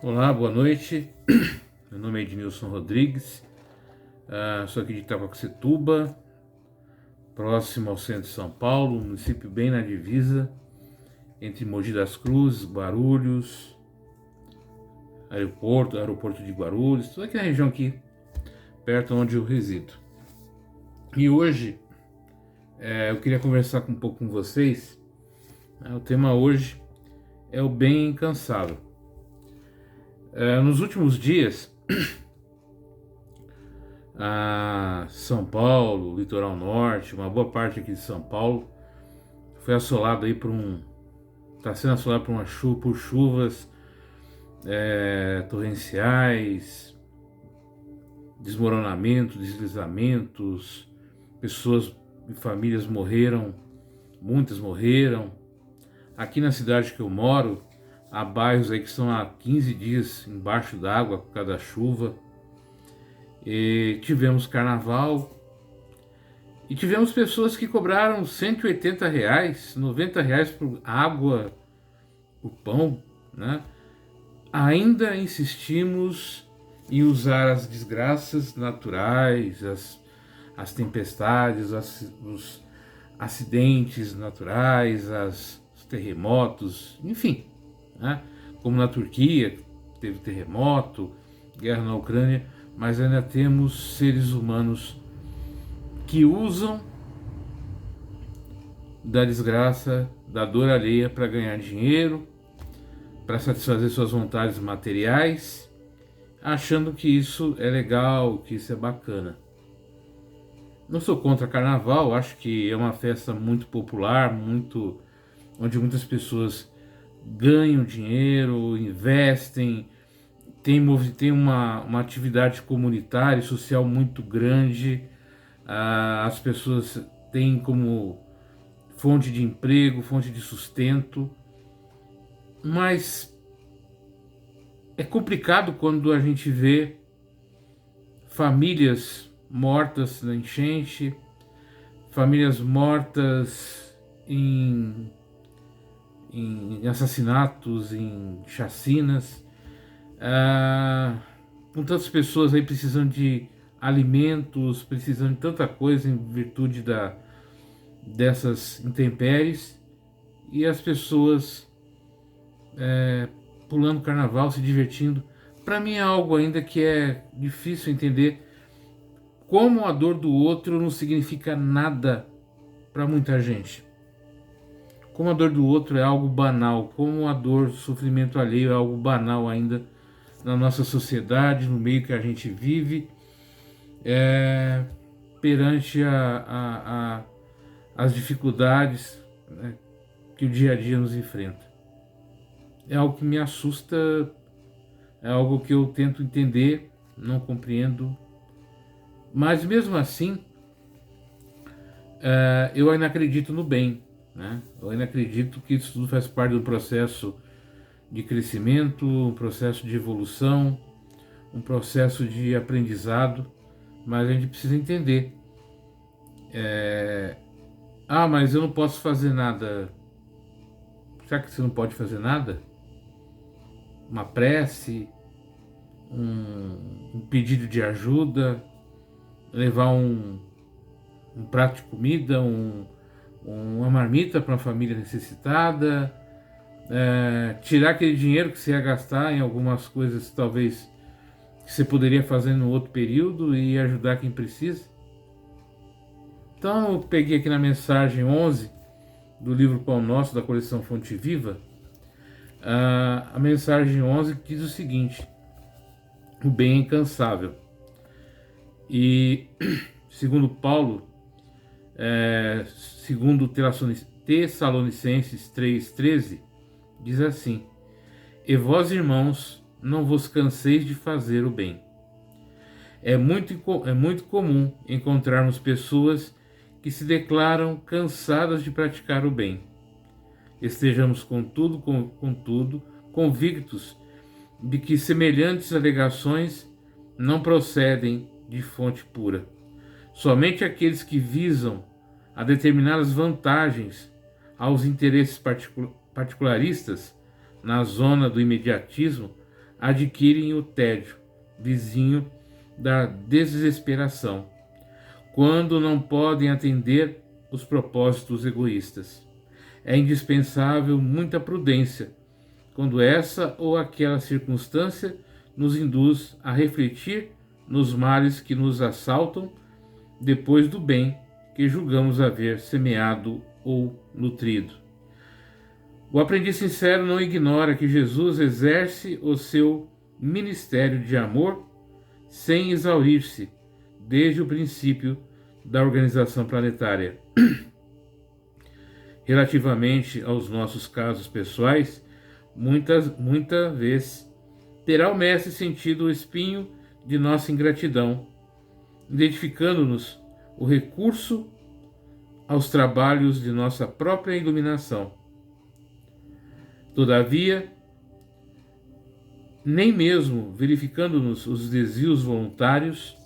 Olá, boa noite. Meu nome é Ednilson Rodrigues, sou aqui de Itacoaxetuba, próximo ao centro de São Paulo, município bem na divisa, entre Mogi das Cruzes, Guarulhos, aeroporto de Guarulhos, toda aqui na região aqui, perto onde eu resido. E hoje eu queria conversar um pouco com vocês. O tema hoje é o bem incansável. Nos últimos dias, São Paulo, litoral norte, uma boa parte aqui de São Paulo foi assolado aí está sendo assolado por chuvas torrenciais, desmoronamentos, deslizamentos, pessoas e famílias morreram, muitas morreram. Aqui na cidade que eu moro, há bairros aí que estão há 15 dias embaixo d'água por causa da chuva. E tivemos carnaval e tivemos pessoas que cobraram R$ 180, R$ 90 por água, por pão, né? Ainda insistimos em usar as desgraças naturais, as tempestades, os acidentes naturais, os terremotos, enfim, né? Como na Turquia, teve terremoto, guerra na Ucrânia, mas ainda temos seres humanos que usam da desgraça, da dor alheia para ganhar dinheiro, para satisfazer suas vontades materiais, achando que isso é legal, que isso é bacana. Não sou contra carnaval, acho que é uma festa muito popular, onde muitas pessoas ganham dinheiro, investem, tem uma atividade comunitária e social muito grande. As pessoas têm como fonte de emprego, fonte de sustento, mas é complicado quando a gente vê famílias mortas na enchente, famílias mortas em assassinatos, em chacinas, com tantas pessoas aí precisando de alimentos, precisando de tanta coisa em virtude dessas intempéries, e as pessoas pulando carnaval, se divertindo. Para mim é algo ainda que é difícil entender, como a dor do outro não significa nada para muita gente. Como a dor do outro é algo banal, como a dor, o sofrimento alheio é algo banal ainda na nossa sociedade, no meio que a gente vive, perante as dificuldades, né, que o dia a dia nos enfrenta. É algo que me assusta, é algo que eu tento entender, não compreendo, mas mesmo assim, eu ainda acredito no bem, né? Eu ainda acredito que isso tudo faz parte do processo de crescimento, um processo de evolução, um processo de aprendizado, mas a gente precisa entender. Mas eu não posso fazer nada. Será que você não pode fazer nada? Uma prece, um pedido de ajuda, levar um prato de comida, uma marmita para uma família necessitada, tirar aquele dinheiro que você ia gastar em algumas coisas talvez que você poderia fazer no outro período e ajudar quem precisa. Então eu peguei aqui na mensagem 11 do livro Pão Nosso, da coleção Fonte Viva, a mensagem 11 que diz o seguinte: o bem é incansável. E segundo Paulo, segundo Tessalonicenses 3,13, diz assim: e vós, irmãos, não vos canseis de fazer o bem. É muito comum encontrarmos pessoas que se declaram cansadas de praticar o bem. Estejamos, contudo, convictos de que semelhantes alegações não procedem de fonte pura. Somente aqueles que visam a determinadas vantagens aos interesses particularistas na zona do imediatismo adquirem o tédio, vizinho da desesperação, quando não podem atender os propósitos egoístas. É indispensável muita prudência quando essa ou aquela circunstância nos induz a refletir nos males que nos assaltam depois do bem que julgamos haver semeado ou nutrido. O aprendiz sincero não ignora que Jesus exerce o seu ministério de amor sem exaurir-se desde o princípio da organização planetária. Relativamente aos nossos casos pessoais, muita vez terá o mestre sentido o espinho de nossa ingratidão, identificando-nos o recurso aos trabalhos de nossa própria iluminação. Todavia, nem mesmo verificando-nos os desvios voluntários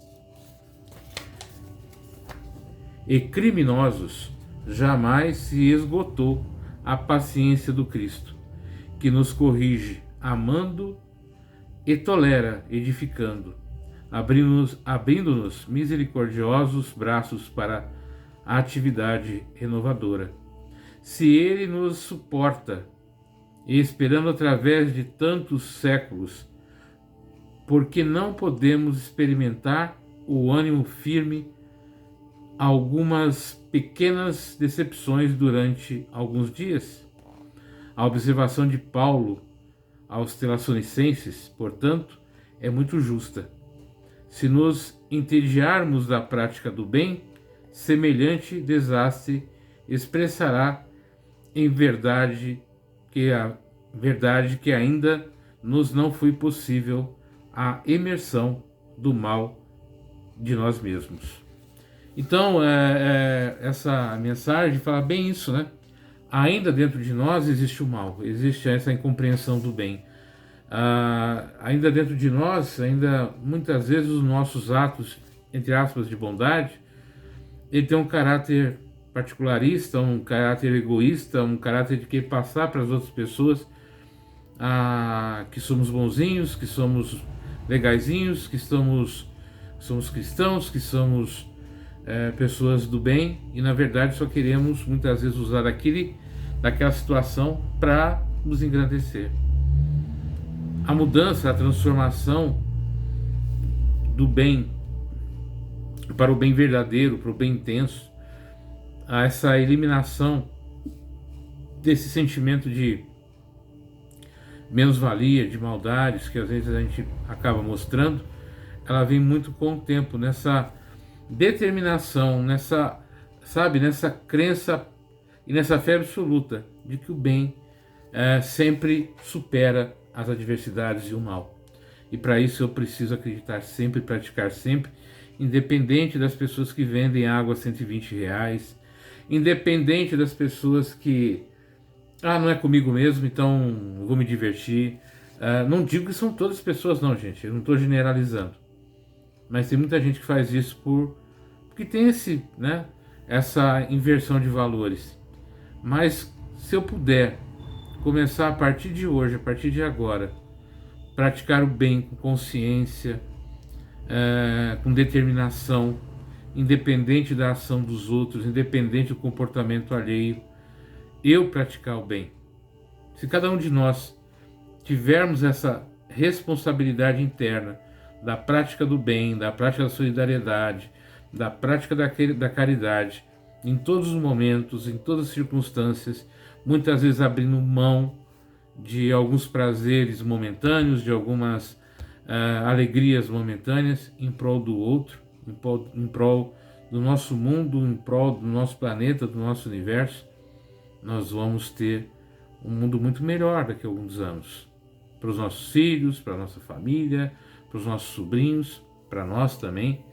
e criminosos, jamais se esgotou a paciência do Cristo, que nos corrige amando e tolera edificando, abrindo-nos misericordiosos braços para a atividade renovadora. Se Ele nos suporta, e esperando através de tantos séculos, por que não podemos experimentar o ânimo firme, algumas pequenas decepções durante alguns dias? A observação de Paulo aos Tessalonicenses, portanto, é muito justa. Se nos entediarmos da prática do bem, semelhante desastre expressará em verdade que ainda nos não foi possível a imersão do mal de nós mesmos. Então, essa mensagem fala bem isso, né? Ainda dentro de nós existe o mal, existe essa incompreensão do bem. Ainda dentro de nós, muitas vezes os nossos atos, entre aspas, de bondade, ele tem um caráter particularista, um caráter egoísta, um caráter de querer passar para as outras pessoas que somos bonzinhos, que somos legaizinhos, que somos cristãos, que somos pessoas do bem, e na verdade só queremos muitas vezes usar daquela situação para nos engrandecer. A mudança, a transformação do bem para o bem verdadeiro, para o bem intenso, a essa eliminação desse sentimento de menos-valia, de maldades que às vezes a gente acaba mostrando, ela vem muito com o tempo, nessa determinação, nessa crença e nessa fé absoluta de que o bem sempre supera as adversidades e o mal. E para isso eu preciso acreditar sempre, praticar sempre, independente das pessoas que vendem água a R$120, independente das pessoas que não é comigo mesmo, então vou me divertir. Não digo que são todas as pessoas não, gente, eu não estou generalizando, mas tem muita gente que faz isso porque tem essa inversão de valores. Mas se eu puder começar a partir de hoje, a partir de agora, praticar o bem com consciência, com determinação, independente da ação dos outros, independente do comportamento alheio, eu praticar o bem. Se cada um de nós tivermos essa responsabilidade interna da prática do bem, da prática da solidariedade, da prática da caridade, em todos os momentos, em todas as circunstâncias, muitas vezes abrindo mão de alguns prazeres momentâneos, de algumas alegrias momentâneas, em prol do outro, em prol do nosso mundo, em prol do nosso planeta, do nosso universo, nós vamos ter um mundo muito melhor daqui a alguns anos. Para os nossos filhos, para a nossa família, para os nossos sobrinhos, para nós também.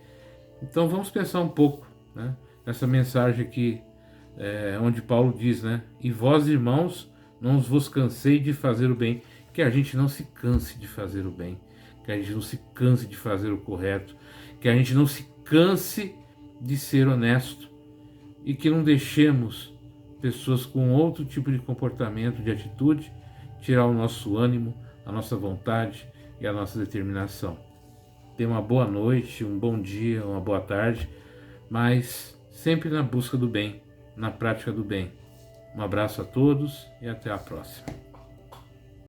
Então vamos pensar um pouco, nessa mensagem aqui, onde Paulo diz, e vós, irmãos, não vos cansei de fazer o bem. Que a gente não se canse de fazer o bem, que a gente não se canse de fazer o correto, que a gente não se canse de ser honesto e que não deixemos pessoas com outro tipo de comportamento, de atitude, tirar o nosso ânimo, a nossa vontade e a nossa determinação. Tenha uma boa noite, um bom dia, uma boa tarde, mas sempre na busca do bem, na prática do bem. Um abraço a todos e até a próxima.